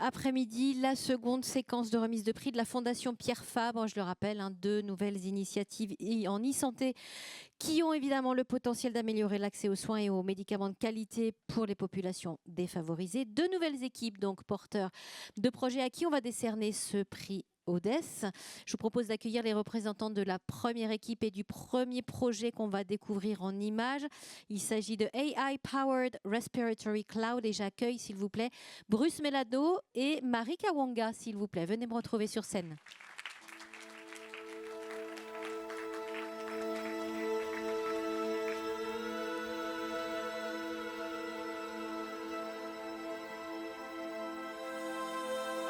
après-midi, la seconde séquence de remise de prix de la Fondation Pierre Fabre. Je le rappelle, 2 nouvelles initiatives en e-santé qui ont évidemment le potentiel d'améliorer l'accès aux soins et aux médicaments de qualité pour les populations défavorisées. 2 nouvelles équipes, donc porteurs de projets à qui on va décerner ce prix Odès. Je vous propose d'accueillir les représentants de la première équipe et du premier projet qu'on va découvrir en images. Il s'agit de AI Powered Respiratory Cloud et j'accueille, s'il vous plaît, Bruce Melado et Marie Kawanga, s'il vous plaît. Venez me retrouver sur scène.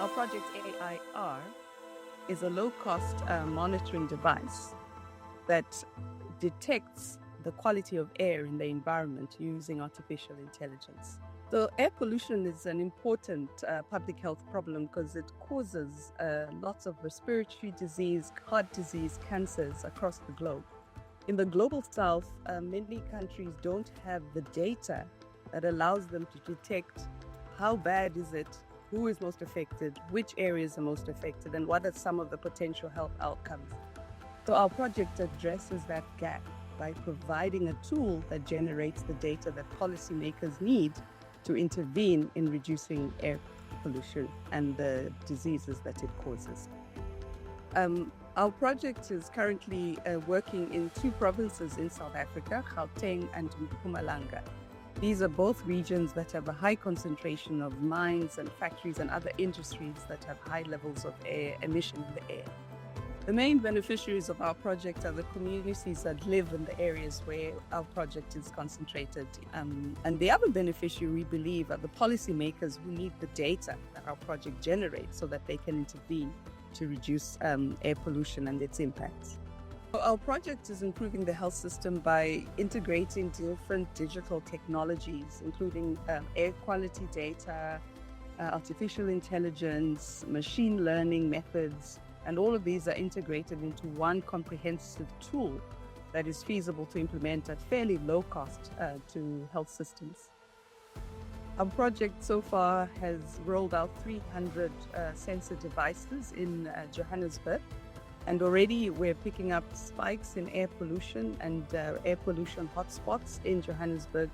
Our project AIR is a low-cost monitoring device that detects the quality of air in the environment using artificial intelligence. So air pollution is an important public health problem because it causes lots of respiratory disease, heart disease, cancers across the globe. In the global south, many countries don't have the data that allows them to detect how bad is it, who is most affected, which areas are most affected, and what are some of the potential health outcomes. So our project addresses that gap by providing a tool that generates the data that policymakers need to intervene in reducing air pollution and the diseases that it causes. Our project is currently working in 2 provinces in South Africa, Gauteng and Mpumalanga. These are both regions that have a high concentration of mines and factories and other industries that have high levels of air emission in the air. The main beneficiaries of our project are the communities that live in the areas where our project is concentrated. And the other beneficiary, we believe, are the policymakers who need the data that our project generates so that they can intervene to reduce air pollution and its impacts. Our project is improving the health system by integrating different digital technologies, including air quality data, artificial intelligence, machine learning methods, and all of these are integrated into one comprehensive tool that is feasible to implement at fairly low cost to health systems. Our project so far has rolled out 300 sensor devices in Johannesburg. And already we're picking up spikes in air pollution and air pollution hotspots in Johannesburg,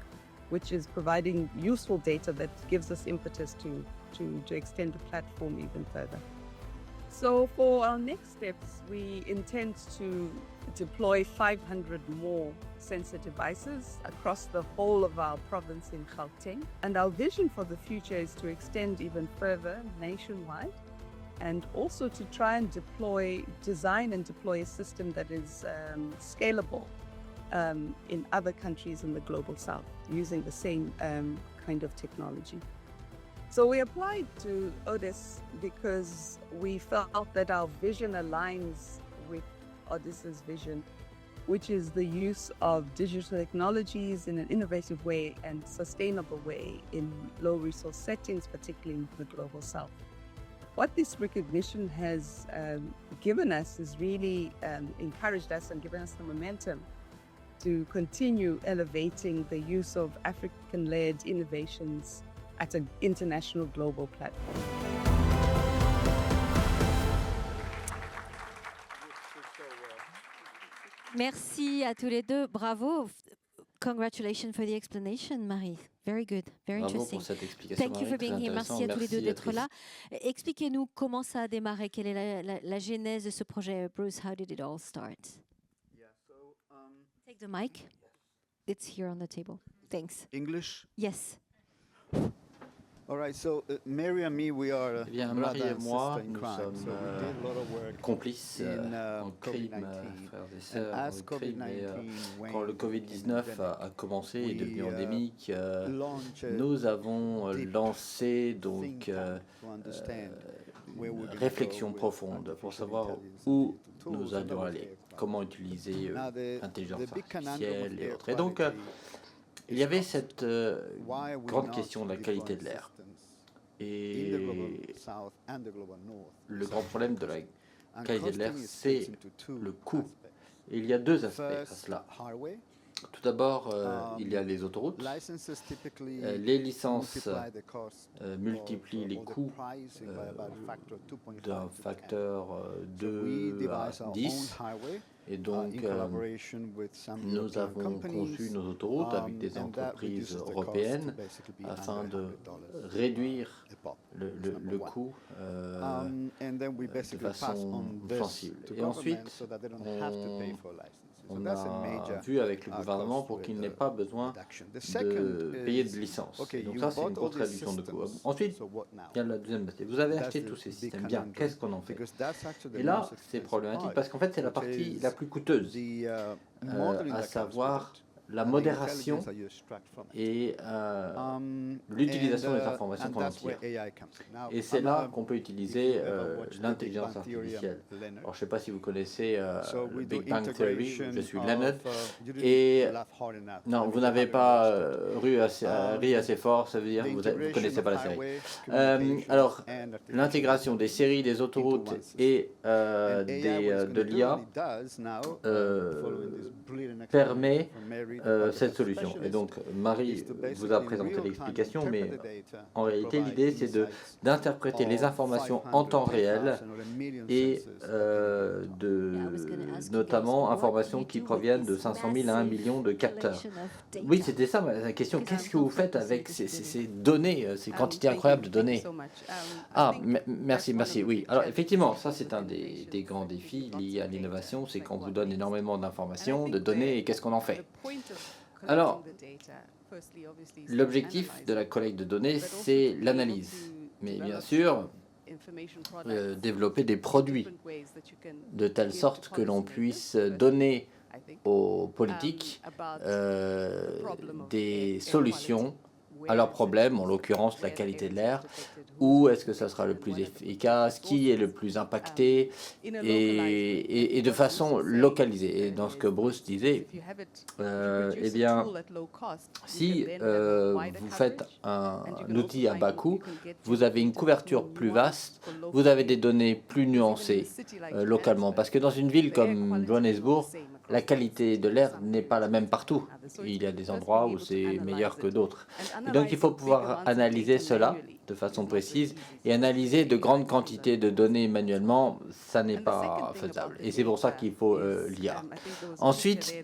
which is providing useful data that gives us impetus to extend the platform even further. So for our next steps, we intend to deploy 500 more sensor devices across the whole of our province in Gauteng. And our vision for the future is to extend even further nationwide, and also to try and design and deploy a system that is scalable in other countries in the global south using the same kind of technology. So we applied to Odès because we felt that our vision aligns with Odès' vision, which is the use of digital technologies in an innovative way and sustainable way in low resource settings, particularly in the global south. What this recognition has given us is really encouraged us and given us the momentum to continue elevating the use of African-led innovations at an international global platform. Merci à tous les deux. Bravo. Congratulations for the explanation, Marie. Very good, very Bravo interesting. pour cette explication. Thank you for being here. Merci à tous les deux d'être là. Expliquez-nous comment ça a démarré, quelle est la genèse de ce projet. Bruce, how did it all start? Yeah, so Take the mic. It's here on the table. Thanks. English. Yes. All right, so Mary and me, we are Eh bien, Marie et moi, nous sommes complices en crime, frères et sœurs, en crime. Et quand le Covid-19 a commencé et est devenu endémique, nous avons lancé donc réflexion profonde pour savoir où nous allions aller, comment utiliser l'intelligence artificielle et autres. Et donc, il y avait cette grande question de la qualité de l'air. Et le grand problème de la qualité de l'air, c'est le coût. Et il y a 2 aspects à cela. Tout d'abord, il y a les autoroutes. Les licences multiplient les coûts d'un facteur 2 à 10. Et donc, nous avons conçu nos autoroutes avec des entreprises européennes afin de réduire le coût de façon sensible. Et ensuite, on a vu avec le gouvernement pour qu'il n'ait pas besoin de payer de licence. Et donc ça, c'est une grosse réduction de coûts. Ensuite, il y a la deuxième aspect. Vous avez acheté tous ces systèmes. Bien, qu'est-ce qu'on en fait? Et là, c'est problématique parce qu'en fait, c'est la partie la plus coûteuse, à savoir la modération et l'utilisation des informations qu'on en tire. Et c'est là qu'on peut utiliser l'intelligence artificielle. Alors, je ne sais pas si vous connaissez le Big Bang Theory, je suis Leonard, et non, vous n'avez pas ri assez fort, ça veut dire que vous ne connaissez pas la série. Alors, l'intégration des séries, des autoroutes et de l'IA permet cette solution. Et donc, Marie vous a présenté l'explication, mais en réalité, l'idée, c'est d'interpréter les informations en temps réel et notamment informations qui proviennent de 500 000 à 1 million de capteurs. Oui, c'était ça ma question. Qu'est-ce que vous faites avec ces données, ces quantités incroyables de données? Ah, merci. Oui, alors effectivement, ça c'est un des grands défis liés à l'innovation, c'est qu'on vous donne énormément d'informations, de données, et qu'est-ce qu'on en fait? Alors, l'objectif de la collecte de données, c'est l'analyse. Mais bien sûr, développer des produits de telle sorte que l'on puisse donner aux politiques des solutions à leurs problèmes, en l'occurrence la qualité de l'air, où est-ce que ça sera le plus efficace, qui est le plus impacté, et de façon localisée. Et dans ce que Bruce disait, eh bien, si vous faites un outil à bas coût, vous avez une couverture plus vaste, vous avez des données plus nuancées localement. Parce que dans une ville comme Johannesburg, la qualité de l'air n'est pas la même partout. Il y a des endroits où c'est meilleur que d'autres. Donc il faut pouvoir analyser cela de façon précise, et analyser de grandes quantités de données manuellement, ça n'est pas faisable. Et c'est pour ça qu'il faut l'IA. Ensuite,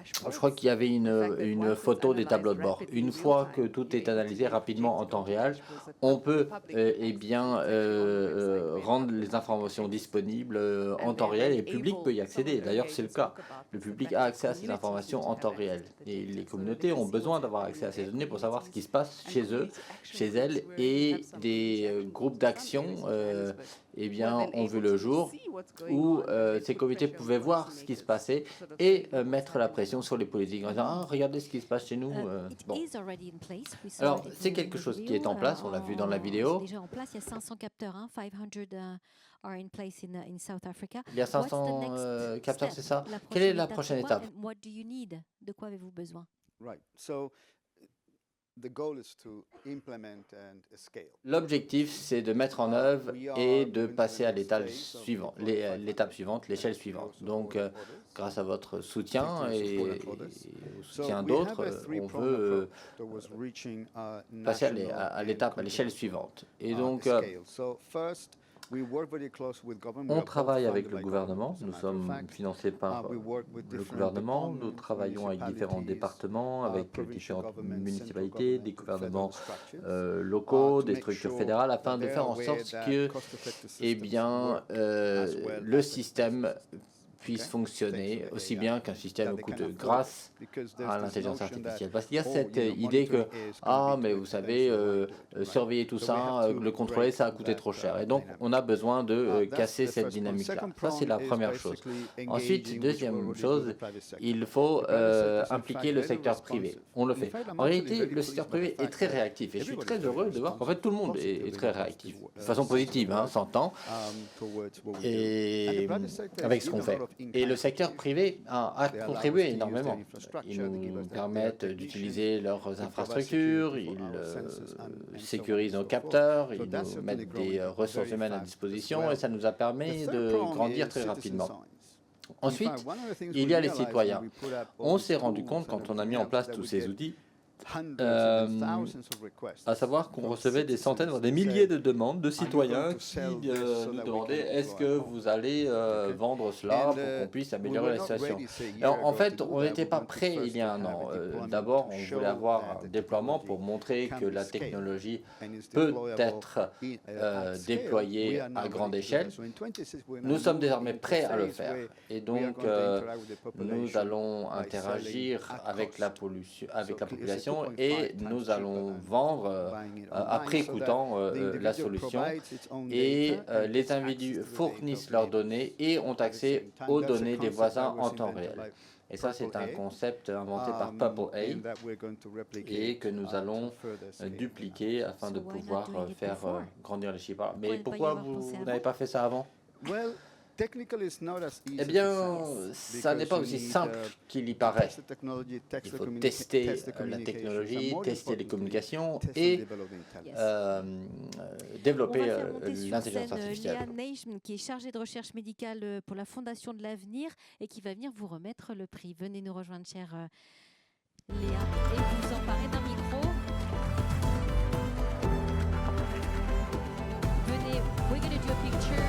je crois qu'il y avait une photo des tableaux de bord. Une fois que tout est analysé rapidement en temps réel, on peut rendre les informations disponibles en temps réel, et le public peut y accéder. D'ailleurs, c'est le cas. Le public a accès à ces informations en temps réel. Et les communautés ont besoin d'avoir accès à ces données pour savoir ce qui se passe chez eux, chez elles, et des groupes d'action ont vu le jour où ces comités pouvaient voir ce qui se passait et mettre la pression sur les politiques en disant « Ah, regardez ce qui se passe chez nous ». Bon. Alors, c'est quelque chose qui est en place, on l'a vu dans la vidéo. Déjà en place, il y a 500 capteurs, 500 are in place in South Africa. Il y a 500 capteurs, c'est ça? Quelle est la prochaine étape? De quoi avez-vous besoin? L'objectif, c'est de mettre en œuvre et de passer à l'étape suivante, l'échelle suivante. Donc, grâce à votre soutien et au soutien d'autres, on veut passer à l'échelle suivante. Et donc, on travaille avec le gouvernement, nous sommes financés par le gouvernement, nous travaillons avec différents départements, avec différentes municipalités, des gouvernements locaux, des structures fédérales, afin de faire en sorte que le système puisse fonctionner aussi bien qu'un système coûte grâce à l'intelligence artificielle. Parce qu'il y a cette idée que, mais vous savez, surveiller tout ça, le contrôler, ça a coûté trop cher. Et donc, on a besoin de casser cette dynamique-là. Ça, c'est la première chose. Ensuite, deuxième chose, il faut impliquer le secteur privé. On le fait. En réalité, le secteur privé est très réactif. Et je suis très heureux de voir qu'en fait, tout le monde est très réactif. De façon positive, s'entend. Et avec ce qu'on fait. Et le secteur privé a contribué énormément. Ils nous permettent d'utiliser leurs infrastructures, ils sécurisent nos capteurs, ils nous mettent des ressources humaines à disposition et ça nous a permis de grandir très rapidement. Ensuite, il y a les citoyens. On s'est rendu compte quand on a mis en place tous ces outils, à savoir qu'on recevait des centaines, voire des milliers de demandes de citoyens qui nous demandaient est-ce que vous allez vendre cela pour qu'on puisse améliorer la situation. Alors, en fait, on n'était pas prêt il y a un an. D'abord, on voulait avoir un déploiement pour montrer que la technologie peut être déployée à grande échelle. Nous sommes désormais prêts à le faire. Et donc, nous allons interagir avec la population et nous allons vendre après écoutant la solution. Et les individus fournissent leurs données et ont accès aux données des voisins en temps réel. Et ça, c'est un concept inventé par Purple A et que nous allons dupliquer afin de pouvoir faire grandir les chiffres. Mais pourquoi vous n'avez pas fait ça avant ? Eh bien, ça n'est pas aussi simple qu'il y paraît. Il faut tester la technologie, tester les communications et développer l'intelligence artificielle. Léa Nejm, qui est chargée de recherche médicale pour la Fondation de l'Avenir et qui va venir vous remettre le prix. Venez nous rejoindre, chère Léa, et vous emparez d'un micro. Venez, we're going to do a picture.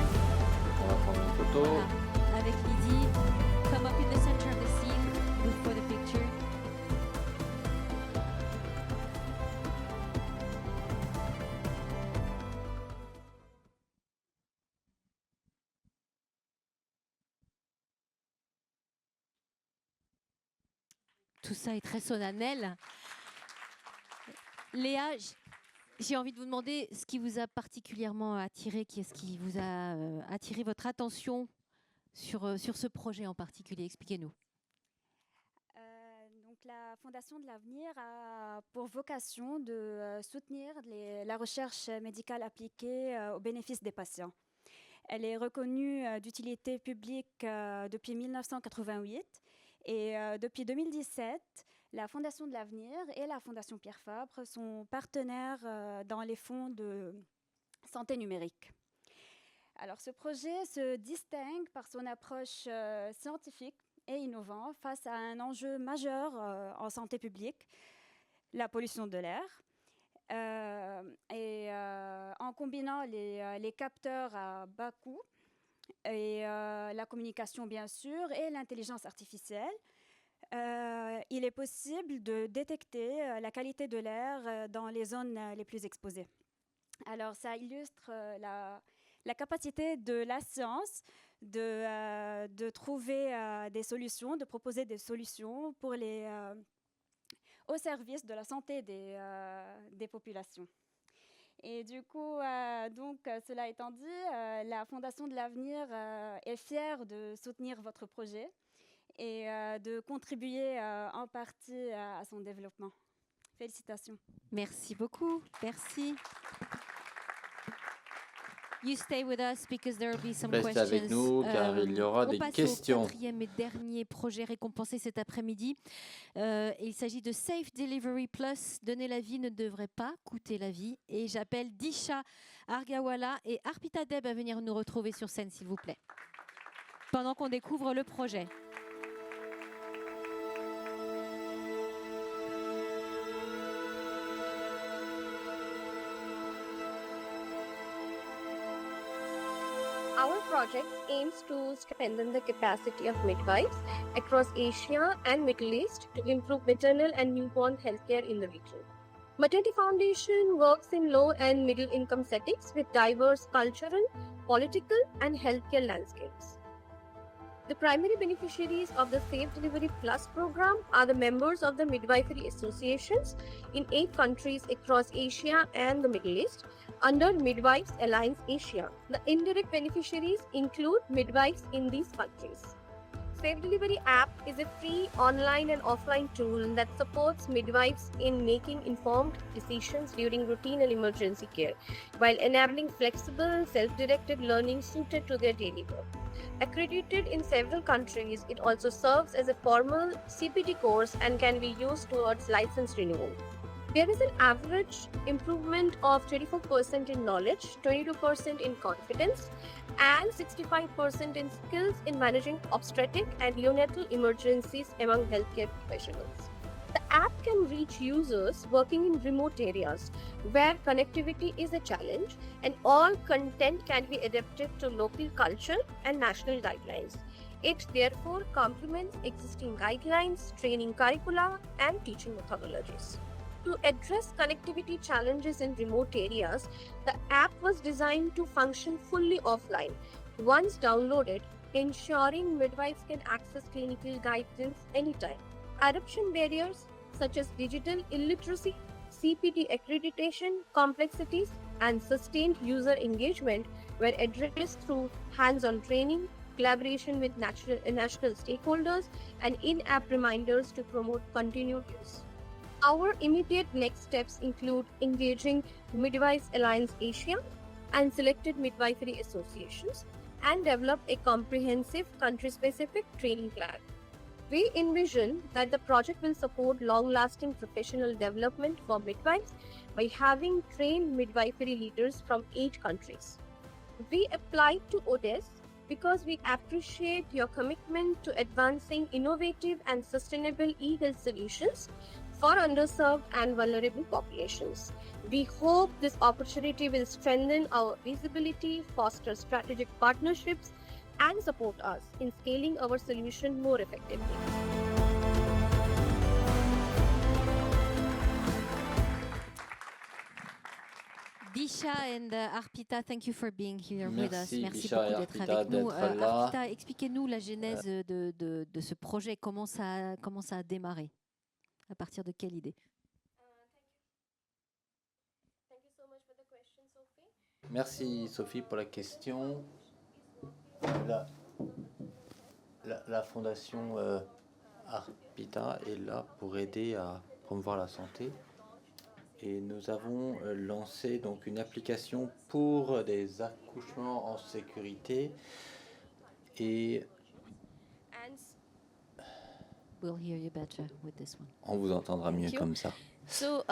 On va prendre une photo. Voilà, avec Lydie. Come up in the center of the scene for the picture. Tout ça est très solennel. Léa, j'ai envie de vous demander ce qui vous a particulièrement attiré, qu'est-ce qui vous a attiré votre attention sur ce projet en particulier. Expliquez-nous. Donc, la Fondation de l'Avenir a pour vocation de soutenir la recherche médicale appliquée au bénéfice des patients. Elle est reconnue d'utilité publique depuis 1988 et depuis 2017, la Fondation de l'Avenir et la Fondation Pierre Fabre sont partenaires dans les fonds de santé numérique. Alors, ce projet se distingue par son approche scientifique et innovante face à un enjeu majeur en santé publique, la pollution de l'air. En combinant les capteurs à bas coût et la communication, bien sûr, et l'intelligence artificielle, il est possible de détecter la qualité de l'air dans les zones les plus exposées. Alors, ça illustre la capacité de la science de trouver des solutions, de proposer des solutions pour au service de la santé des populations. Et du coup, cela étant dit, la Fondation de l'Avenir est fière de soutenir votre projet et de contribuer en partie à son développement. Félicitations. Merci beaucoup. Merci. You stay with us because there will be some questions. Restez avec nous car il y aura des questions. On passe au quatrième et dernier projet récompensé cet après-midi. Il s'agit de Safe Delivery Plus. Donner la vie ne devrait pas coûter la vie. Et j'appelle Disha Argawala et Arpita Deb à venir nous retrouver sur scène, s'il vous plaît, pendant qu'on découvre le projet. Our project aims to strengthen the capacity of midwives across Asia and Middle East to improve maternal and newborn healthcare in the region. Maternity Foundation works in low and middle income settings with diverse cultural, political, and healthcare landscapes. The primary beneficiaries of the Safe Delivery Plus program are the members of the midwifery associations in 8 countries across Asia and the Middle East under Midwives Alliance Asia. The indirect beneficiaries include midwives in these countries. Safe Delivery app is a free online and offline tool that supports midwives in making informed decisions during routine and emergency care, while enabling flexible, self-directed learning suited to their daily work. Accredited in several countries, it also serves as a formal CPT course and can be used towards license renewal. There is an average improvement of 24% in knowledge, 22% in confidence, and 65% in skills in managing obstetric and neonatal emergencies among healthcare professionals. The app can reach users working in remote areas where connectivity is a challenge, and all content can be adapted to local culture and national guidelines. It therefore complements existing guidelines, training curricula, and teaching methodologies. To address connectivity challenges in remote areas, the app was designed to function fully offline. Once downloaded, ensuring midwives can access clinical guidance anytime. Adoption barriers such as digital illiteracy, CPT accreditation, complexities, and sustained user engagement were addressed through hands-on training, collaboration with national stakeholders, and in-app reminders to promote continued use. Our immediate next steps include engaging Midwives Alliance Asia and selected midwifery associations and develop a comprehensive country-specific training plan. We envision that the project will support long-lasting professional development for midwives by having trained midwifery leaders from 8 countries. We applied to ODES because we appreciate your commitment to advancing innovative and sustainable e-health solutions for underserved and vulnerable populations. We hope this opportunity will strengthen our visibility, foster strategic partnerships, and support us in scaling our solution more effectively. Disha and Arpita, thank you for being here with us. Merci Disha beaucoup d'être avec nous. Arpita, expliquez-nous la genèse de ce projet, comment ça a démarré, à partir de quelle idée? Merci Sophie pour la question. La fondation Arpita est là pour aider à promouvoir la santé. Et nous avons lancé donc une application pour des accouchements en sécurité. Et We'll hear you better with this one. On vous entendra mieux comme ça. So,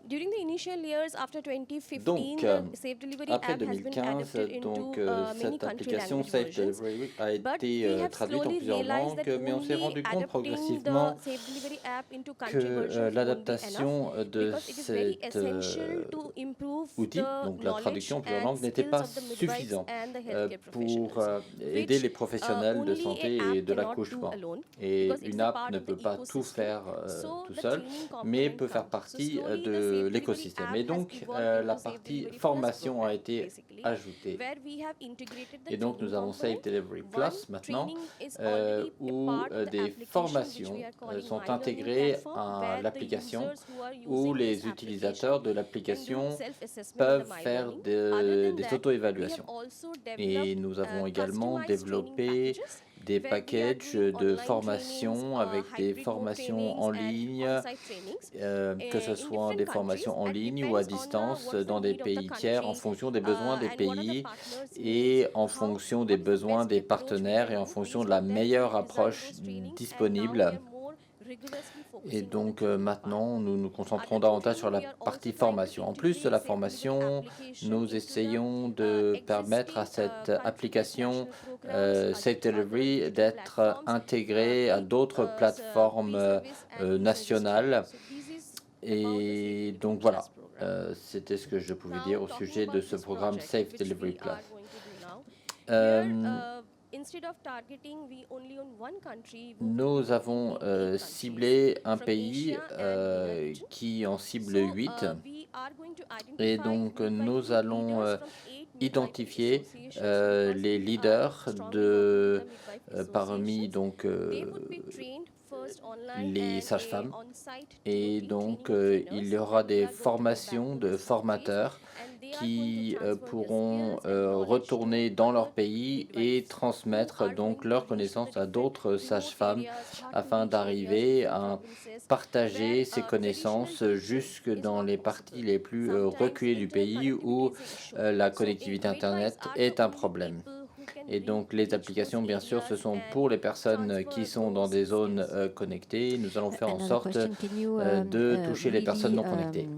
during the initial years after 2015, donc, Safe Delivery après app has been 2015, adapted donc, into many cette country application language Safe versions. Delivery a But we été have traduite en slowly plusieurs realized langues, that mais on s'est only rendu compte adapting progressivement the Safe Delivery app into country que versions won't be l'adaptation enough, de because it is very cet essential to improve outil, the donc la traduction en plusieurs knowledge langues, and n'était pas skills of the midwives suffisante and the healthcare pour professionals, aider which, les professionnels de only santé a et app de cannot do l'accouchement. alone, Et because it is une a app part ne of the peut pas tout ecosystem. faire So tout the seul, training mais component peut faire comes. partie So slowly the de Safe Delivery l'écosystème. app Et has donc, evolved la into Safe partie Delivery Plus formation a program, été basically, ajoutée. where we have integrated the Et donc, nous training avons Safe component. Delivery One, Plus maintenant, training is already a où part of the des application, which formations we are calling sont My Learning intégrées Platform, à where the l'application, users who are où using les this utilisateurs de application can do l'application self-assessment in peuvent the My faire Learning. Other than des that, we auto-évaluations. have also Et developed nous avons également customized training développé packages des where we are packages doing de online formation trainings, avec des hybrid formations mode en trainings ligne, and on-site trainings, que ce in soit different des countries. formations en It ligne ou à depends on distance what's the dans des need of the pays tiers en country, fonction des besoins des and what are the pays partners' et needs, en how- fonction what des is the besoins best des approach we partenaires can et en do. fonction Based de la on that, we meilleure have designed approche those trainings, and now we disponible. are more rigorously focusing Et on the donc training maintenant, part. nous nous concentrons Other than davantage sur la training, we are partie also trying to formation. En plus de la integrate Safe Delivery formation, application nous into the, essayons de permettre à existing, cette country-based application national programs, Safe other Delivery digital d'être platforms, intégrée à paid, d'autres plateformes pre-service and e-service nationales. training. So this is Et about the Safe donc Delivery voilà, Plus program. c'était ce que je pouvais Now, dire au talking sujet de about ce this programme project, Safe which Delivery we Plus. are going to do now, Euh, here, instead of targeting we only on one country, we will be Nous working avons in 8 countries ciblé un from pays Asia and the region. qui en cible So, 8. we are going to Et identify donc, midwifery nous allons leaders from 8 midwifery identifier associations because les we are leaders strongly de, working with the midwife parmi associations. donc, They would be trained first online les and sages-femmes. on-site Et routine donc, training il trainers y aura that des are going to go back formations to de these formateurs countries, and they are qui going to transfer their pourront skills and knowledge retourner to dans leur other pays et midwives who transmettre are donc going leurs to reach connaissances the à different d'autres remote sages-femmes areas, hard to afin reach areas, d'arriver different à provinces, partager where, ces traditional connaissances teaching jusque is dans not les possible. parties les plus Sometimes reculées du pays où interconnectivity is an issue. la So, connectivité midwives Internet are the est un only problème. people who Et donc les applications, bien sûr, ce sont pour les personnes qui sont dans des zones connectées. Nous allons faire en sorte de toucher les personnes non connectées.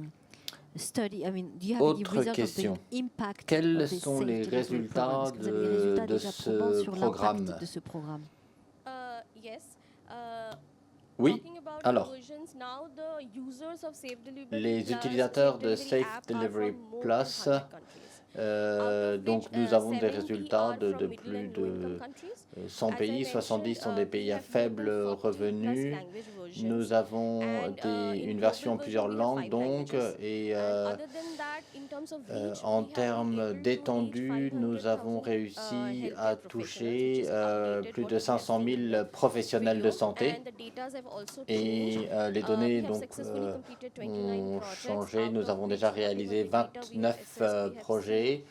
Autre question. Quels sont les résultats de ce programme? Oui. Alors, les utilisateurs de Safe Delivery Plus, donc nous avons des résultats de plus de 100 pays, 70 sont des pays à faible revenu. Nous avons une version en plusieurs langues, donc, et en termes d'étendue, nous avons réussi à toucher plus de 500 000 professionnels de santé. Et les données donc, ont changé. Nous avons déjà réalisé 29 projets.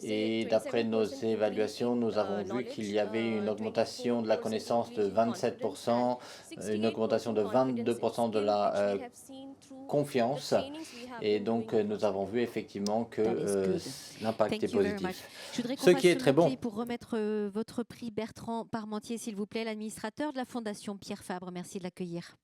Et d'après nos évaluations, nous avons vu qu'il y avait une augmentation de la connaissance de 27%, une augmentation de 22% de la confiance. Et donc, nous avons vu effectivement que l'impact est positif. Ce qui est très bon. Pour remettre votre prix, Bertrand Parmentier, s'il vous plaît, l'administrateur de la Fondation Pierre Fabre. Merci de l'accueillir.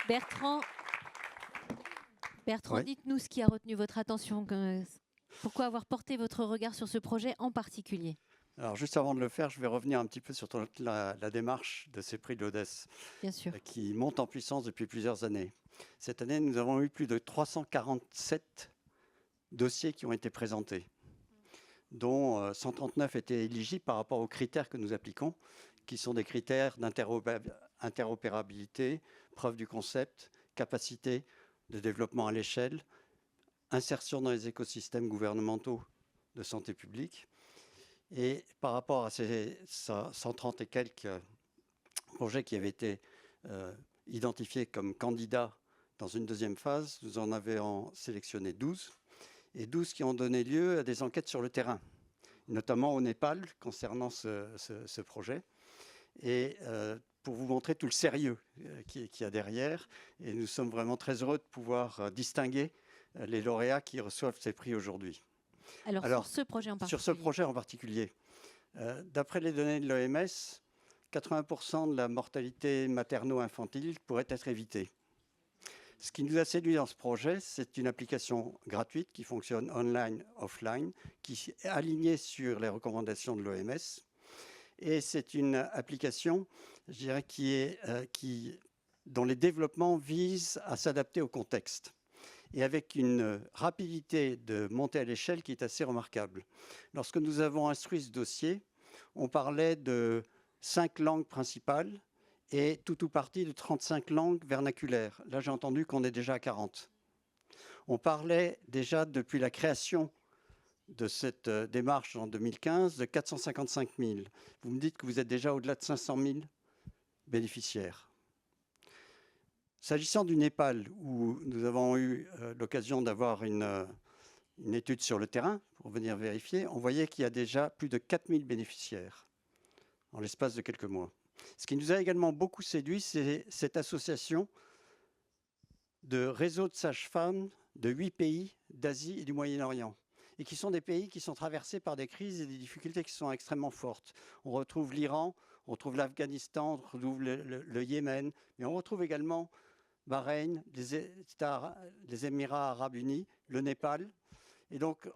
Bertrand, oui. Dites-nous ce qui a retenu votre attention. Pourquoi avoir porté votre regard sur ce projet en particulier? Alors, juste avant de le faire, je vais revenir un petit peu sur la démarche de ces prix de l'ODES, qui monte en puissance depuis plusieurs années. Cette année, nous avons eu plus de 347 dossiers qui ont été présentés, dont 139 étaient éligibles par rapport aux critères que nous appliquons, qui sont des critères d'interopérabilité, preuve du concept, capacité de développement à l'échelle, insertion dans les écosystèmes gouvernementaux de santé publique. Et par rapport à ces 130 et quelques projets qui avaient été identifiés comme candidats dans une deuxième phase, nous en avions sélectionné 12, et 12 qui ont donné lieu à des enquêtes sur le terrain, notamment au Népal concernant ce projet. Et pour vous montrer tout le sérieux qu'il y a derrière. Et nous sommes vraiment très heureux de pouvoir distinguer les lauréats qui reçoivent ces prix aujourd'hui. Alors, sur ce projet en particulier. Sur ce projet en particulier, d'après les données de l'OMS, 80% de la mortalité materno-infantile pourrait être évitée. Ce qui nous a séduit dans ce projet, c'est une application gratuite qui fonctionne online, offline, qui est alignée sur les recommandations de l'OMS. Et c'est une application, je dirais, dont les développements visent à s'adapter au contexte et avec une rapidité de montée à l'échelle qui est assez remarquable. Lorsque nous avons instruit ce dossier, on parlait de 5 langues principales et tout ou partie de 35 langues vernaculaires. Là, j'ai entendu qu'on est déjà à 40. On parlait déjà depuis la création de cette démarche en 2015 de 455 000. Vous me dites que vous êtes déjà au-delà de 500 000 bénéficiaires. S'agissant du Népal, où nous avons eu l'occasion d'avoir une étude sur le terrain pour venir vérifier, on voyait qu'il y a déjà plus de 4 000 bénéficiaires en l'espace de quelques mois. Ce qui nous a également beaucoup séduit, c'est cette association de réseaux de sages-femmes de 8 pays d'Asie et du Moyen-Orient, et qui sont des pays qui sont traversés par des crises et des difficultés qui sont extrêmement fortes. On retrouve l'Iran, on retrouve l'Afghanistan, on retrouve le Yémen, mais on retrouve également Bahreïn, les Émirats arabes unis, le Népal. Et donc,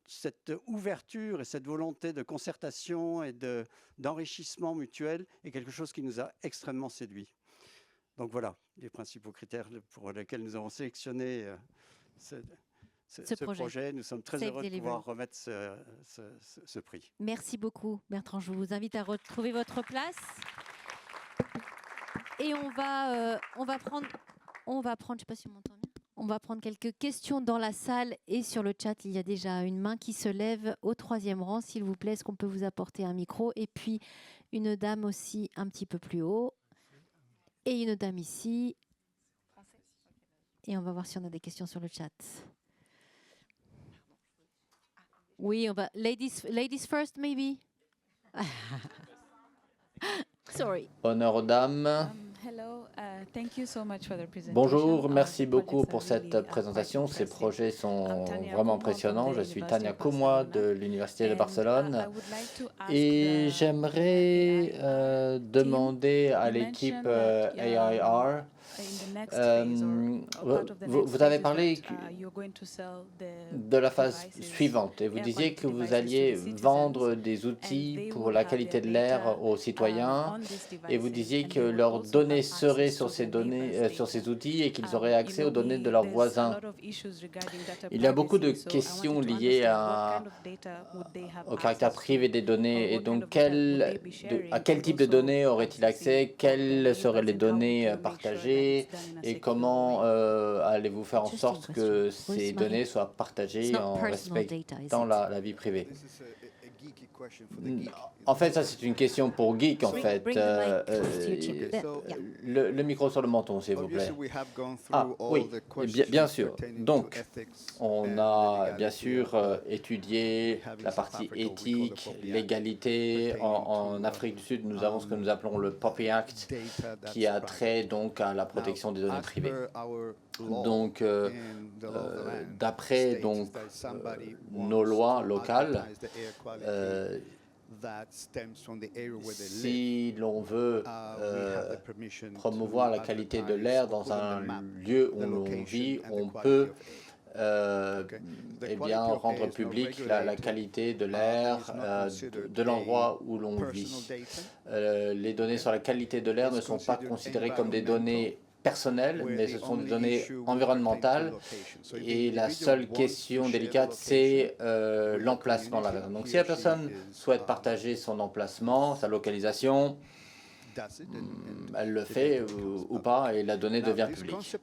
cette ouverture et cette volonté de concertation et d'enrichissement mutuel est quelque chose qui nous a extrêmement séduits. Donc voilà les principaux critères pour lesquels nous avons sélectionné ce projet. Nous sommes très heureux de pouvoir remettre ce prix. Merci beaucoup, Bertrand. Je vous invite à retrouver votre place. Et on va prendre, je sais pas si on m'entend bien. On va prendre quelques questions dans la salle et sur le chat. Il y a déjà une main qui se lève au 3e rang. S'il vous plaît, est-ce qu'on peut vous apporter un micro? Et puis une dame aussi un petit peu plus haut. Et une dame ici. Et on va voir si on a des questions sur le chat. Oui, on va. Ladies first, maybe. Sorry. Honneur aux dames. Bonjour, merci beaucoup pour cette présentation. Ces projets sont vraiment impressionnants. Je suis Tania Koumoua de l'Université de Barcelone et j'aimerais demander à l'équipe AIR, vous avez parlé de la phase suivante et vous disiez que vous alliez vendre des outils pour la qualité de l'air aux citoyens et vous disiez que leurs données seraient sur ces données, sur ces outils et qu'ils auraient accès aux données de leurs voisins. Il y a beaucoup de questions liées au caractère privé des données et donc à quel type de données auraient-ils accès, quelles seraient les données partagées et comment allez-vous faire en sorte que ces données soient partagées en respectant la vie privée? En fait, ça c'est une question pour Geek en fait. Le micro sur le menton, s'il vous plaît. Ah oui, bien sûr. Donc, on a bien sûr étudié la partie éthique, l'égalité. En Afrique du Sud, nous avons ce que nous appelons le POPI Act, qui a trait donc à la protection des données privées. Donc, d'après nos lois locales, si l'on veut promouvoir la qualité de l'air dans un lieu où l'on vit, on peut eh bien, rendre publique la qualité de l'air de l'endroit où l'on vit. Les données sur la qualité de l'air ne sont pas considérées comme des données personnelles, mais ce sont des données environnementales et la seule question délicate, c'est l'emplacement de la personne. Donc si la personne souhaite partager son emplacement, sa localisation, elle le fait ou pas et la donnée devient publique.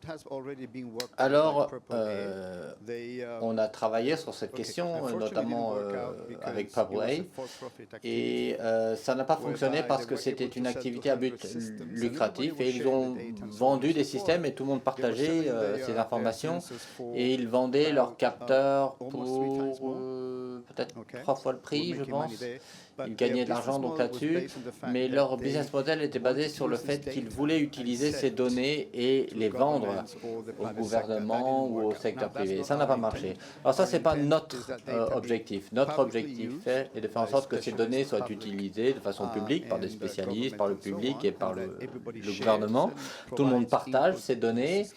Alors, on a travaillé sur cette question, notamment avec Pablo, et ça n'a pas fonctionné parce que c'était une activité à but lucratif et ils ont vendu des systèmes et tout le monde partageait ces informations et ils vendaient leurs capteurs pour peut-être 3 fois le prix, je pense. Ils gagnaient de l'argent donc là-dessus, mais leur business model était basé sur le fait qu'ils voulaient utiliser ces données et les vendre au gouvernement ou au secteur privé. Ça n'a pas marché. Alors ça, c'est pas notre objectif. Notre objectif est de faire en sorte que ces données soient utilisées de façon publique par des spécialistes, par le public et par le gouvernement. Tout le monde partage ces données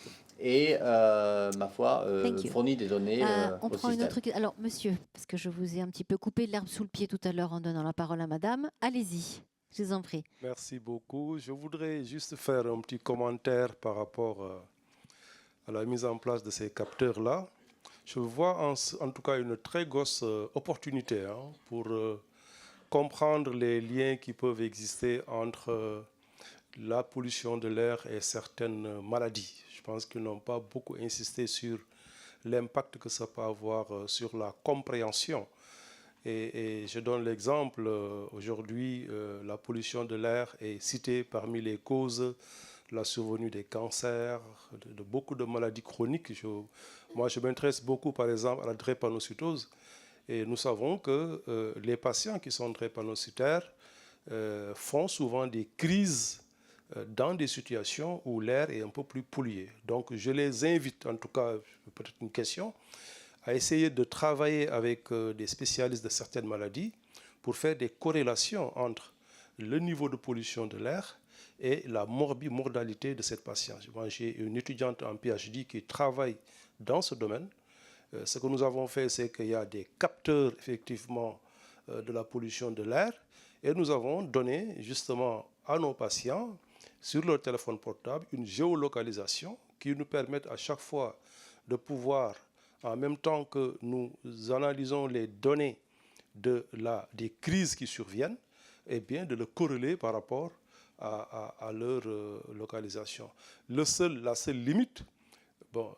et, ma foi, fournit des données on au prend système. une autre question. Alors, monsieur, parce que je vous ai un petit peu coupé l'herbe sous le pied tout à l'heure en donnant la parole à madame, allez-y, je vous en prie. Merci beaucoup. Je voudrais juste faire un petit commentaire par rapport à la mise en place de ces capteurs-là. Je vois en tout cas une très grosse opportunité pour comprendre les liens qui peuvent exister entre la pollution de l'air et certaines maladies. Je pense qu'ils n'ont pas beaucoup insisté sur l'impact que ça peut avoir sur la compréhension. Et je donne l'exemple, aujourd'hui, la pollution de l'air est citée parmi les causes de la survenue des cancers, de beaucoup de maladies chroniques. Moi, je m'intéresse beaucoup, par exemple, à la drépanocytose. Et nous savons que les patients qui sont drépanocytaires font souvent des crises dans des situations où l'air est un peu plus pollué. Donc, je les invite, en tout cas, peut-être une question, à essayer de travailler avec des spécialistes de certaines maladies pour faire des corrélations entre le niveau de pollution de l'air et la morbidité de cette patiente. J'ai une étudiante en PhD qui travaille dans ce domaine. Ce que nous avons fait, c'est qu'il y a des capteurs, effectivement, de la pollution de l'air et nous avons donné, justement, à nos patients, sur leur téléphone portable, une géolocalisation qui nous permet à chaque fois de pouvoir, en même temps que nous analysons les données des crises qui surviennent, eh bien de le corréler par rapport à leur localisation. La seule limite,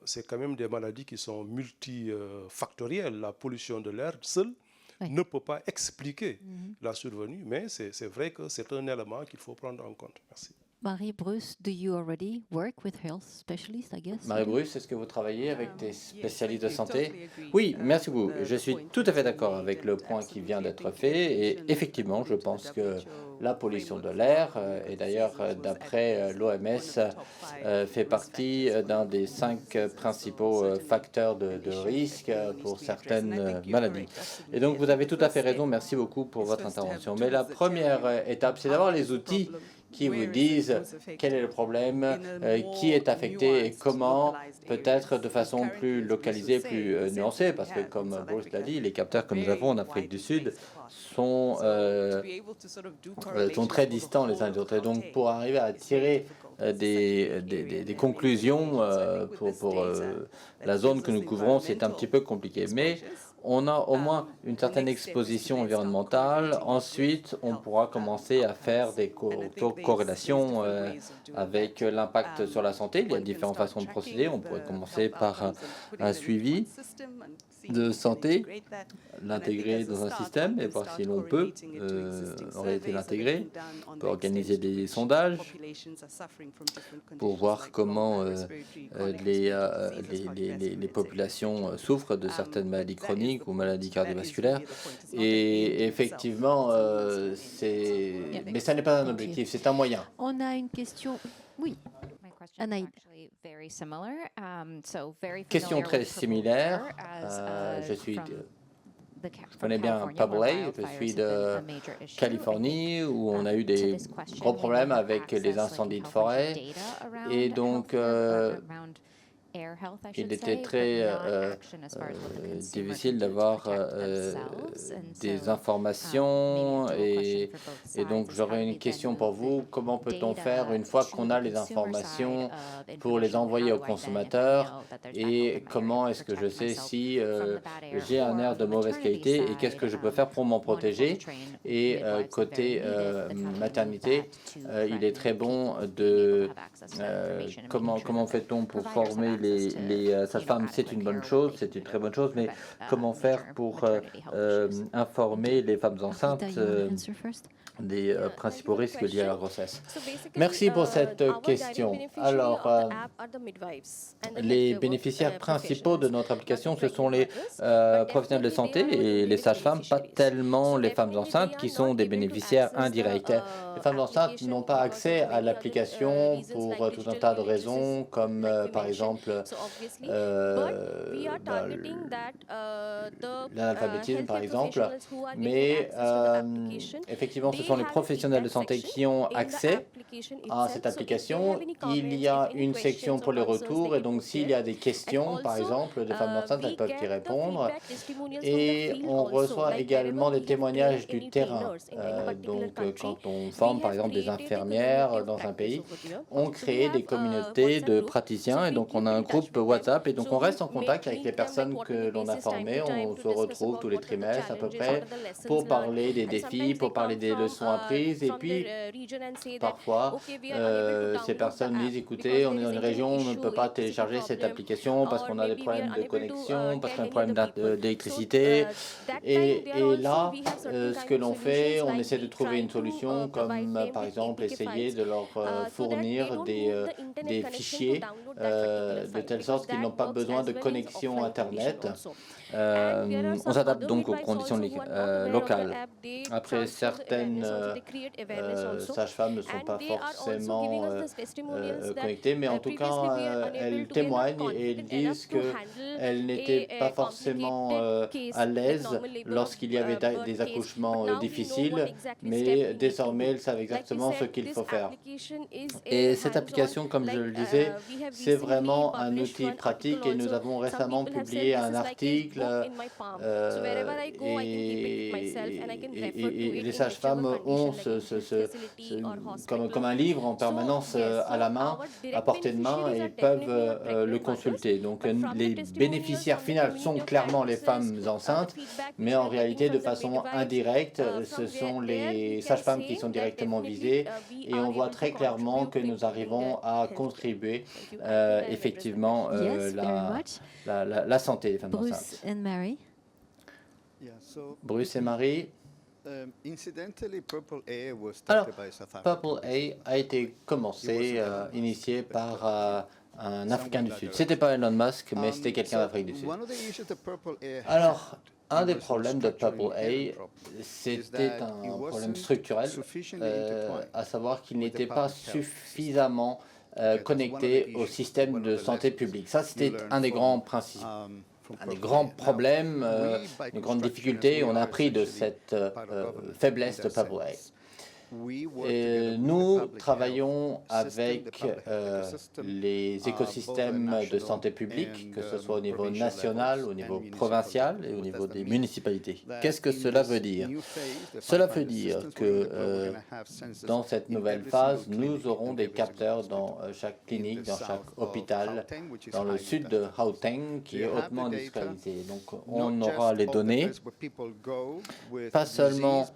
c'est quand même des maladies qui sont multifactorielles. La pollution de l'air seule ne peut pas expliquer la survenue, mais c'est vrai que c'est un élément qu'il faut prendre en compte. Merci. Marie-Bruce, do you already work with health specialists, I guess? Marie-Bruce, est-ce que vous travaillez avec des spécialistes de santé? Oui, merci beaucoup. Je suis tout à fait d'accord avec le point qui vient d'être fait. Et effectivement, je pense que la pollution de l'air, et d'ailleurs, d'après l'OMS, fait partie d'un des 5 principaux facteurs de risque pour certaines maladies. Et donc, vous avez tout à fait raison. Merci beaucoup pour votre intervention. Mais la première étape, c'est d'avoir les outils qui vous disent quel est le problème, qui est affecté et comment, peut-être de façon plus localisée, plus nuancée, parce que comme Bruce l'a dit, les capteurs que nous avons en Afrique du Sud sont très distants les uns des autres. Et donc, pour arriver à tirer des conclusions pour la zone que nous couvrons, c'est un petit peu compliqué. Mais on a au moins une certaine exposition environnementale. Ensuite, on pourra commencer à faire des corrélations avec l'impact sur la santé. Il y a différentes façons de procéder. On pourrait commencer par un suivi de santé, l'intégrer dans un système et voir si l'on peut en réalité l'intégrer. On peut organiser des sondages pour voir comment les populations souffrent de certaines maladies chroniques ou maladies cardiovasculaires. Et effectivement, mais ça n'est pas un objectif, c'est un moyen. On a une question. Oui. Anaïd. Question très similaire. Je connais bien Pablo, je suis de Californie où on a eu des gros problèmes avec les incendies de forêt. Et donc, il était très difficile d'avoir des informations et donc j'aurais une question pour vous. Comment peut-on faire une fois qu'on a les informations pour les envoyer aux consommateurs et comment est-ce que je sais si j'ai un air de mauvaise qualité et qu'est-ce que je peux faire pour m'en protéger? Et côté maternité, il est très bon de comment fait-on pour former les sages-femmes? C'est une bonne chose, c'est une très bonne chose, mais comment faire pour informer les femmes enceintes des principaux risques liés à la grossesse? Merci pour cette question. Alors, les bénéficiaires principaux de notre application, ce sont les professionnels de santé et les sages-femmes, pas tellement les femmes enceintes qui sont des bénéficiaires indirects. Les femmes enceintes n'ont pas accès à l'application pour tout un tas de raisons, comme par exemple l'analphabétisme, par exemple. Mais effectivement, ce sont les professionnels de santé qui ont accès à cette application. Il y a une section pour les retours et donc s'il y a des questions, par exemple, des femmes enceintes, elles peuvent y répondre. Et on reçoit également des témoignages du terrain. Donc quand on forme, par exemple, des infirmières dans un pays, on crée des communautés de praticiens et donc on a un groupe WhatsApp et donc on reste en contact avec les personnes que l'on a formées. On se retrouve tous les trimestres à peu près pour parler des défis, pour parler des leçons apprises et puis parfois ces personnes disent écoutez, on est dans une région, on ne peut pas télécharger cette application parce qu'on a des problèmes de connexion, parce qu'on a des problèmes d'électricité et là ce que l'on fait, on essaie de trouver une solution comme par exemple essayer de leur fournir des fichiers de telle sorte qu'ils n'ont pas besoin de connexion Internet. On s'adapte donc aux conditions locales. Après, certaines sages-femmes ne sont pas forcément connectées, mais en tout cas, elles témoignent et elles disent qu'elles n'étaient pas forcément à l'aise lorsqu'il y avait des accouchements difficiles, mais désormais, elles savent exactement ce qu'il faut faire. Et cette application, comme je le disais, c'est vraiment un outil pratique et nous avons récemment publié un article et les sages-femmes ont comme un livre en permanence à la main, à portée de main et peuvent le consulter. Donc les bénéficiaires finaux sont clairement les femmes enceintes, mais en réalité de façon indirecte, ce sont les sages-femmes qui sont directement visées et on voit très clairement que nous arrivons à contribuer effectivement la santé des femmes enceintes. Bruce and Mary. Bruce et Marie. Alors, Purple A été initié par un Africain du Sud. C'était pas Elon Musk, mais c'était quelqu'un d'Afrique du Sud. Alors, un des problèmes de Purple A, c'était un problème structurel, à savoir qu'il n'était pas suffisamment connecté au système de santé publique. Ça, c'était un des grands principes. Un des grands problèmes, une grande difficulté, on a appris de cette faiblesse de Purple A. Et nous travaillons avec les écosystèmes de santé publique, que ce soit au niveau national, au niveau provincial et au niveau des municipalités. Qu'est-ce que cela veut dire? Cela veut dire que dans cette nouvelle phase, nous aurons des capteurs dans chaque clinique, dans chaque hôpital, dans le sud de Gauteng, qui est hautement industrialisé. Donc on aura les données, pas seulement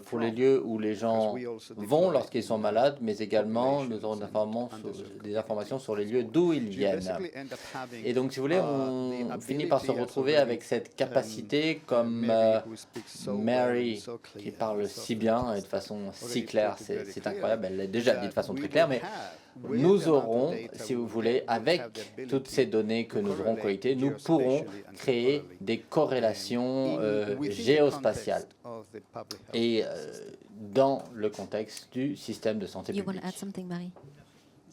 pour les lieux où les gens vont lorsqu'ils sont malades, mais également nous aurons des informations sur les lieux d'où ils viennent. Et donc, si vous voulez, on finit par se retrouver avec cette capacité comme Mary, qui parle si bien et de façon si claire, c'est incroyable, elle l'a déjà dit de façon très claire, mais nous aurons, si vous voulez, avec toutes ces données que nous aurons collectées, nous pourrons créer des corrélations géospatiales. Et dans le contexte du système de santé publique.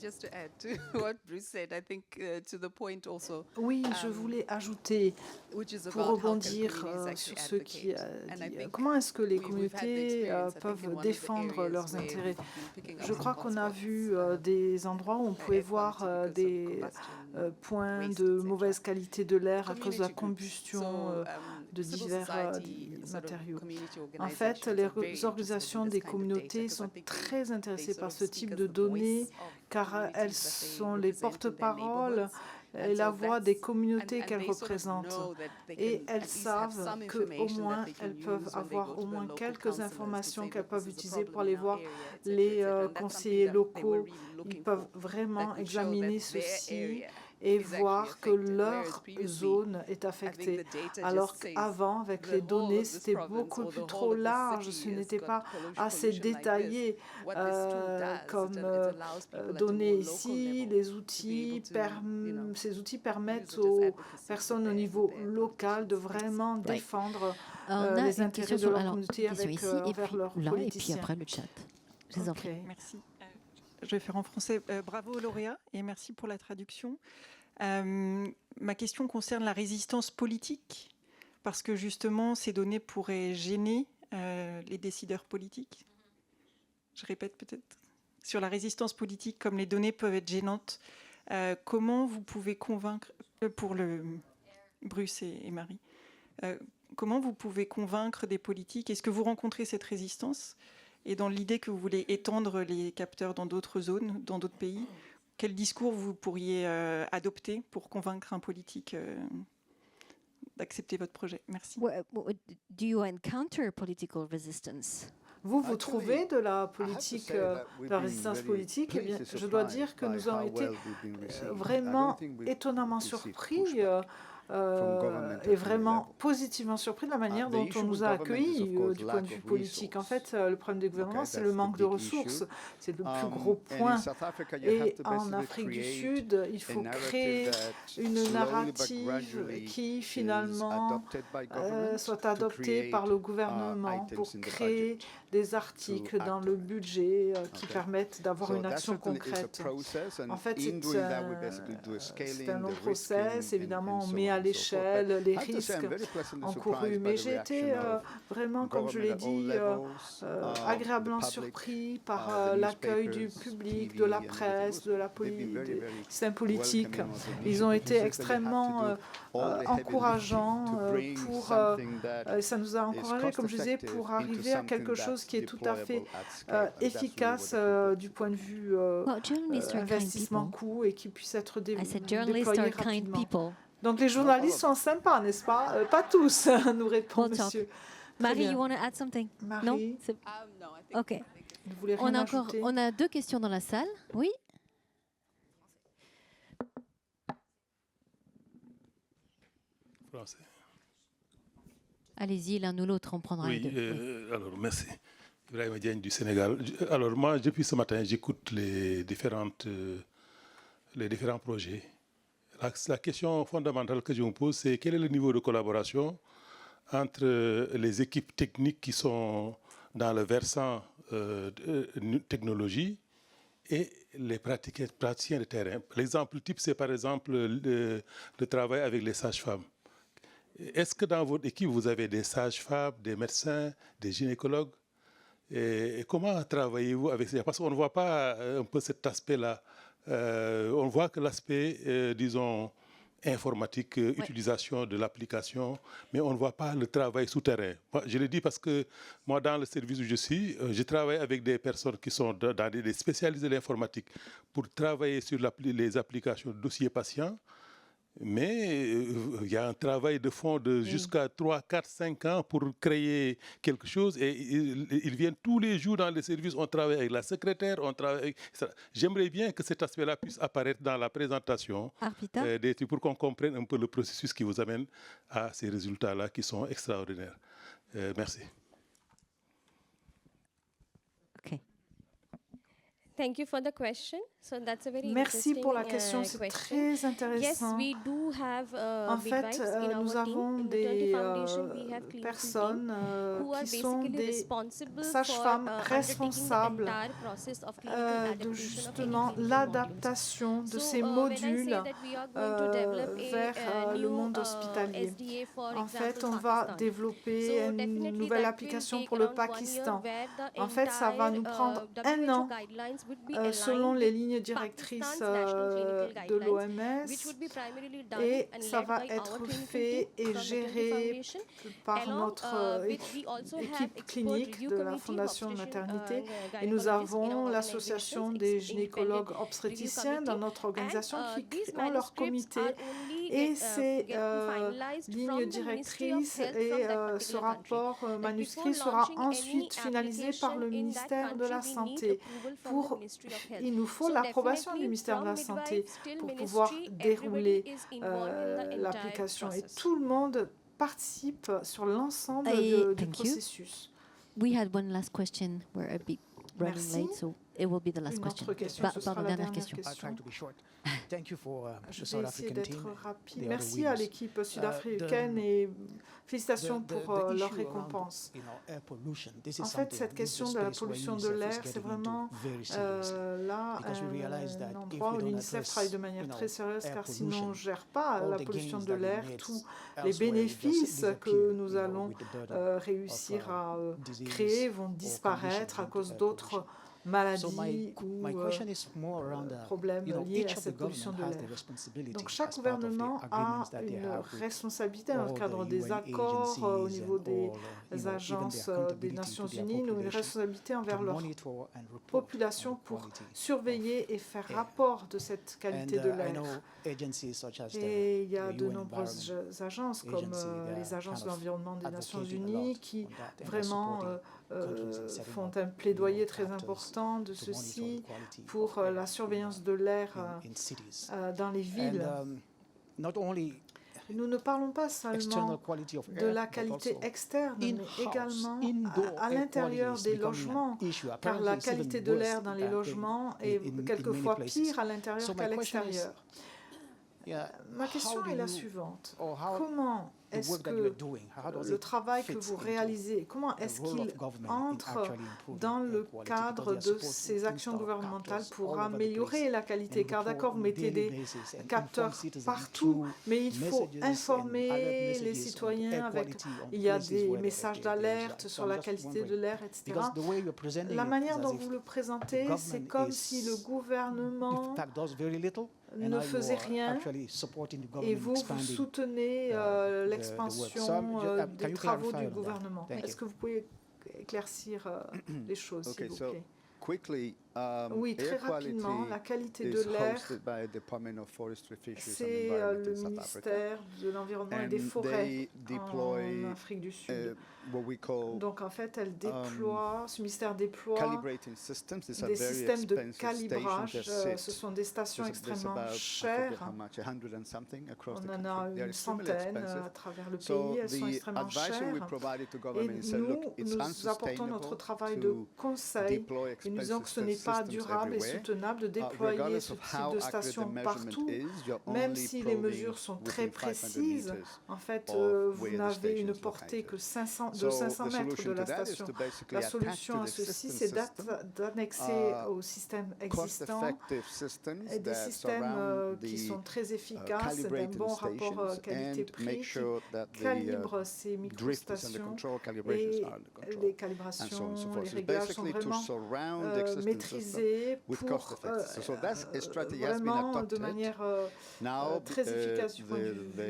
Just to add to what Bruce said, I think to the point also. Oui, je voulais ajouter, pour rebondir sur ce qui a dit, comment est-ce que les communautés peuvent défendre leurs intérêts? Je crois qu'on a vu des endroits où on pouvait voir des points de mauvaise qualité de l'air à cause de la combustion de divers matériaux. En fait, les organisations des communautés sont très intéressées par ce type de données car elles sont les porte-paroles et la voix des communautés qu'elles représentent. Et elles savent qu'au moins, elles peuvent avoir au moins quelques informations qu'elles peuvent utiliser pour aller voir les conseillers locaux. Ils peuvent vraiment examiner ceci et voir que leur zone est affectée. Alors qu'avant, avec les données, c'était beaucoup plus trop large, ce n'était pas assez détaillé comme données ici. Ces outils permettent aux personnes au niveau local de vraiment défendre les intérêts de leur communauté envers leurs politiciens. Et puis après le chat. Je vous en prie. Merci. Je vais faire en français. Bravo lauréat et merci pour la traduction. Ma question concerne la résistance politique, parce que justement ces données pourraient gêner les décideurs politiques. Je répète peut-être. Sur la résistance politique, comme les données peuvent être gênantes, comment vous pouvez convaincre, pour Bruce et Marie, comment vous pouvez convaincre des politiques? Est-ce que vous rencontrez cette résistance? Et dans l'idée que vous voulez étendre les capteurs dans d'autres zones, dans d'autres pays, quel discours vous pourriez adopter pour convaincre un politique d'accepter votre projet? Merci. Do you encounter political resistance? Vous trouvez de la politique, de la résistance politique? Eh bien, je dois dire que nous avons été vraiment étonnamment surpris et vraiment positivement surpris de la manière dont on nous a accueillis du point de vue politique. En fait, le problème du gouvernement, c'est le manque de ressources. C'est le plus gros point. Et en Afrique du Sud, il faut créer une narrative qui, finalement, soit adoptée par le gouvernement pour créer des articles dans le budget qui permettent d'avoir une action concrète. En fait, c'est un long process. Évidemment, on met à l'échelle les risques encourus. Mais j'ai été vraiment, comme je l'ai dit, agréablement surpris par l'accueil du public, de la presse, de la du système politique. Ils ont été extrêmement encourageants ça nous a encouragés, comme je disais, pour arriver à quelque chose qui est tout à fait efficace du point de vue investissement-coût et qui puisse être déployé rapidement. Donc les journalistes sont sympas, n'est-ce pas? Pas tous, nous répond monsieur. Marie, you want to add something? Marie? Non? OK. On a 2 questions dans la salle. Oui? Allez-y, l'un ou l'autre, on prendra les deux. Alors, merci. Ibrahim Diagne du Sénégal. Alors, moi, depuis ce matin, j'écoute les différents projets. La question fondamentale que je me pose, c'est quel est le niveau de collaboration entre les équipes techniques qui sont dans le versant technologie et les praticiens de terrain. L'exemple type, c'est par exemple le travail avec les sages-femmes. Est-ce que dans votre équipe, vous avez des sages-femmes, des médecins, des gynécologues? Et comment travaillez-vous avec ça? Parce qu'on ne voit pas un peu cet aspect-là. On voit que l'aspect, disons, informatique, utilisation de l'application, mais on ne voit pas le travail souterrain. Moi, je le dis parce que moi, dans le service où je suis, je travaille avec des personnes qui sont dans des spécialistes de l'informatique pour travailler sur les applications de dossiers patients. Mais il y a un travail de fond de jusqu'à 3, 4, 5 ans pour créer quelque chose. Et ils viennent tous les jours dans les services. On travaille avec la secrétaire, on travaille avec... J'aimerais bien que cet aspect-là puisse apparaître dans la présentation pour qu'on comprenne un peu le processus qui vous amène à ces résultats-là qui sont extraordinaires. Merci. Thank you for the question. So that's a very Merci pour la question, c'est très intéressant. Yes, we do have, en fait, nous avons des personnes qui sont des sages-femmes responsables de justement l'adaptation de ces modules vers le monde hospitalier. En fait, on va développer une nouvelle application pour le Pakistan. En fait, ça va nous prendre 1 an selon les lignes directrices de l'OMS et ça va être fait et géré par notre équipe clinique de la Fondation Maternité et nous avons l'association des gynécologues obstétriciens dans notre organisation qui ont leur comité et ces lignes directrices et ce rapport manuscrit sera ensuite finalisé par le ministère de la Santé. Il nous faut l'approbation du ministère de la Santé pour pouvoir dérouler l'application. Et tout le monde participe sur l'ensemble du processus. We had one last question. We're a bit running late, so it will be the last question. Pardon, dernière question. Je vais essayer d'être rapide. Merci à l'équipe sud-africaine et félicitations pour leur récompense. En fait, cette question de la pollution de l'air, c'est vraiment là un endroit où l'UNICEF travaille de manière très sérieuse, car sinon on ne gère pas la pollution de l'air, tous les bénéfices que nous allons réussir à créer vont disparaître à cause d'autres maladies ou problèmes liés à cette pollution de l'air. Donc chaque gouvernement a une responsabilité dans le cadre des accords au niveau des agences des Nations Unies, ou une responsabilité envers leur population pour surveiller et faire rapport de cette qualité de l'air. Et il y a de nombreuses agences comme les agences de l'environnement des Nations Unies qui vraiment font un plaidoyer très important de ceci pour la surveillance de l'air dans les villes. Nous ne parlons pas seulement de la qualité externe, mais également à l'intérieur des logements, car la qualité de l'air dans les logements est quelquefois pire à l'intérieur qu'à l'extérieur. Ma question est la suivante. Comment est-ce que le travail que vous réalisez, comment est-ce qu'il entre dans le cadre de ces actions gouvernementales pour améliorer la qualité? Car d'accord, vous mettez des capteurs partout, mais il faut informer les citoyens il y a des messages d'alerte sur la qualité de l'air, etc. La manière dont vous le présentez, c'est comme si le gouvernement ne faisait rien et vous soutenez l'expansion des travaux du gouvernement. Est-ce que vous pouvez éclaircir les choses, s'il vous plaît? Oui, très rapidement, la qualité de l'air, c'est le ministère de l'Environnement et des Forêts en Afrique du Sud. Donc en fait, ce ministère déploie des systèmes de calibrage. Ce sont des stations extrêmement chères. On en a une centaine à travers le pays. Elles sont extrêmement chères. Et nous apportons notre travail de conseil et nous disons que ce n'est pas durable et soutenable de déployer ce type de stations partout, même si les mesures sont très précises. En fait, vous n'avez une portée que de 500 mètres de la station. La solution à ceci, c'est d'annexer au système existant et des systèmes qui sont très efficaces, d'un bon rapport qualité-prix, qui calibrent ces microstations et les calibrations, les réglages sont vraiment maîtrisés pour vraiment de manière très efficace du point de vue coût.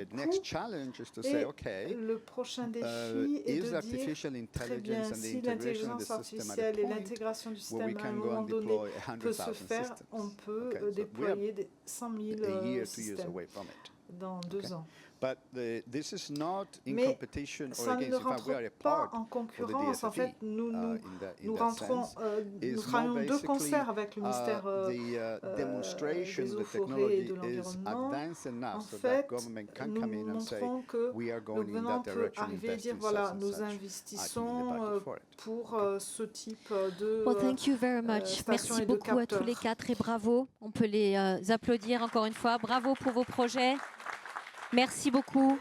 Et le prochain défi est de dire très bien, si l'intelligence artificielle et l'intégration du système à un moment donné peut se faire, on peut déployer 100 000 systèmes dans 2 ans. Mais ça ne rentre pas en concurrence. En fait, nous travaillons de concert avec le ministère des Eaux, Forêts et de l'Environnement. En fait, nous montrons que le gouvernement peut arriver et dire voilà, nous investissons pour ce type de thank you very much. Merci beaucoup à tous les 4 et bravo. On peut les applaudir encore une fois. Bravo pour vos projets. Merci beaucoup.